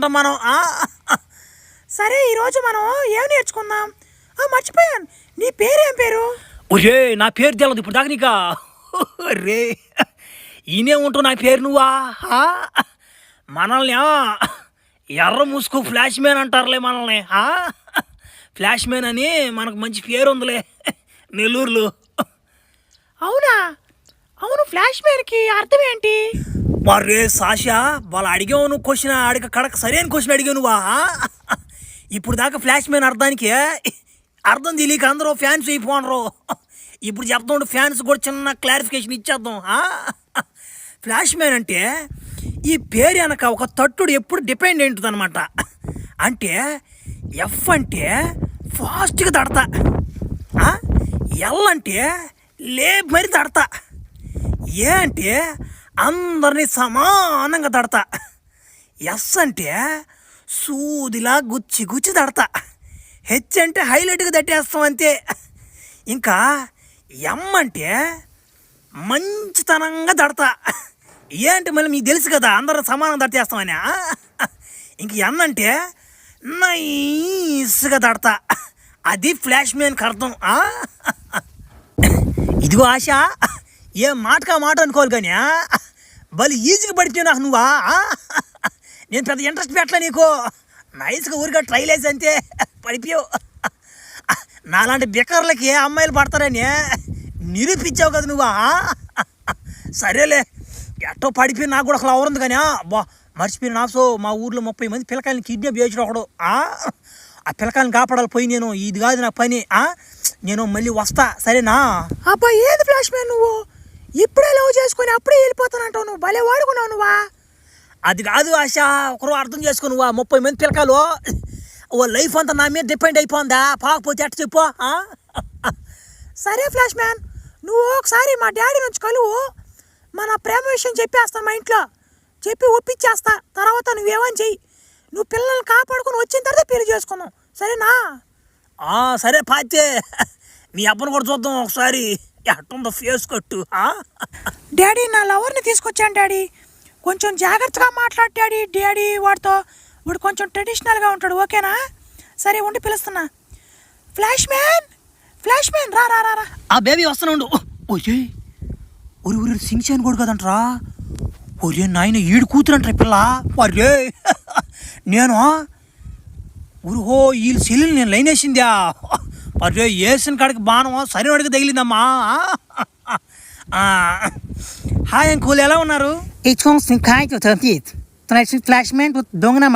ఉంటాం మనం. సరే ఈరోజు మనం ఏం నేర్చుకుందాం? మర్చిపోయాను, నీ పేరేం పేరు? ఒరే నా పేరు తెలియదు ఇప్పుడు దాకా నీకా? రే ఈయనే ఉంటావు నా పేరు నువ్వా? మనల్ని ఎర్ర ముసుకు ఫ్లాష్ మ్యాన్ అంటారులే మనల్ని. ఫ్లాష్ మ్యాన్ అని మనకు మంచి పేరు ఉందిలే నెల్లూరులో. అవునా? అవును, ఫ్లాష్ మ్యాన్కి అర్థం ఏంటి? మరే సాషా వాళ్ళు అడిగావు నువ్వు క్వశ్చన్ అడిగ కడక సరైన క్వశ్చన్ అడిగావు నువ్వా? ఇప్పుడు దాకా ఫ్లాష్ మ్యాన్ అర్థానికి అర్థం తెలియక అందరూ ఫ్యాన్స్ అయిపోనరు. ఇప్పుడు చెప్తాం, ఫ్యాన్స్ కూడా చిన్న క్లారిఫికేషన్ ఇచ్చేద్దాం. ఫ్లాష్ మ్యాన్ అంటే ఈ పేరు వెనక ఒక తట్టుడు ఎప్పుడు డిపెండ్ ఉంటుంది అనమాట. అంటే ఎఫ్ అంటే ఫాస్ట్గా తడతా, ఎల్ అంటే లేపు మరి తడతా, ఏ అంటే అందరినీ సమానంగా తడతా, ఎస్ అంటే సూదిలా గుచ్చి గుచ్చి తడతా, హెచ్ అంటే హైలైట్గా తట్టేస్తాం అంతే. ఇంకా ఎం అంటే మంచితనంగా తడతా, ఏ అంటే మళ్ళీ మీకు తెలుసు కదా అందరూ సమానంగా తట్టేస్తామని. ఇంక ఎన్ అంటే నైస్గా తడతా, అది ఫ్లాష్ మ్యాన్కి అర్థం. ఇదిగో ఆశ, ఏ మాటకా మాట అనుకోవాలి కానీ బలి ఈజీగా పడిపోయావు నాకు నువ్వా. నేను పెద్ద ఇంట్రెస్ట్ పెట్టలే నీకు, నైస్గా ఊరిగా ట్రైల్ వేసి అంతే పడిపోయావు. నాలాంటి బిక్కర్లకి ఏ అమ్మాయిలు పడతారని నిరూపించావు కదా నువ్వా. సరేలే, ఎట్టో పడిపోయి నాకు కూడా అసలు అవరుంది కానీ బా మర్చిపోయిన నాసు మా ఊర్లో 30 మంది పిల్లకాయలని కిడ్నాప్ చేసిన ఒకడు. ఆ పిల్లకాయలను కాపాడాలి పోయి నేను, ఇది కాదు నా పని, నేను మళ్ళీ వస్తా సరేనా? అబ్బా ఏది ఫ్లాష్ మ్యాన్ నువ్వు? ఇప్పుడే లవ్ చేసుకొని అప్పుడే వెళ్ళిపోతానంటావు నువ్వు, భలే వాడుకున్నావు నువ్వా. అది కాదు ఆశ, ఒకరు అర్థం చేసుకో నువ్వా. 30 మంది పిల్లకాయలు ఓ లైఫ్ అంతా నా మీద డిపెండ్ అయిపోందా, పాకపోతే ఎట్ట చెప్పు. సరే ఫ్లాష్ మ్యాన్, నువ్వు ఒకసారి మా డాడీ నుంచి కలువు, మన ప్రేమ విషయం చెప్పేస్తాను, మా ఇంట్లో చెప్పి ఒప్పించేస్తా. తర్వాత నువ్వేమని చెయ్యి, నువ్వు పిల్లల్ని కాపాడుకుని వచ్చిన తర్వాత పెళ్లి చేసుకున్నావు సరేనా? సరే పాతే, మీ అబ్బను కూడా చూద్దాం ఒకసారి ఎట్టుందో ఫేస్ కట్టు. డాడీ నా లవర్ని తీసుకొచ్చాను డాడీ, కొంచెం జాగ్రత్తగా మాట్లాడు డాడీ. డాడీ వాడితో, వాడు కొంచెం ట్రెడిషనల్గా ఉంటాడు, ఓకేనా? సరే ఉండి పిలుస్తున్నా. ఫ్లాష్ మ్యాన్, ఫ్లాష్ మ్యాన్ రా రా రా రా. ఆ బేబీ వస్తున్నా ఉండు. ఓకే ఒరి ఊరి సింగ్చాన్ కూడా కదంటరా. ఒరే నాయన ఈడు కూతురంటారా పిల్ల. ఒరే నేను ఊరుహో ఈ సెల్లుని నేను లైన్ వేసిందా. అరే వేసిన కాడికి బాణం సరైన వాడికి తగిలిందమ్మా. హాయ్ అంకుల్, ఎలా ఉన్నారు? Ich komme zum Kite und Transit. Dann ist Flashman und Dongen am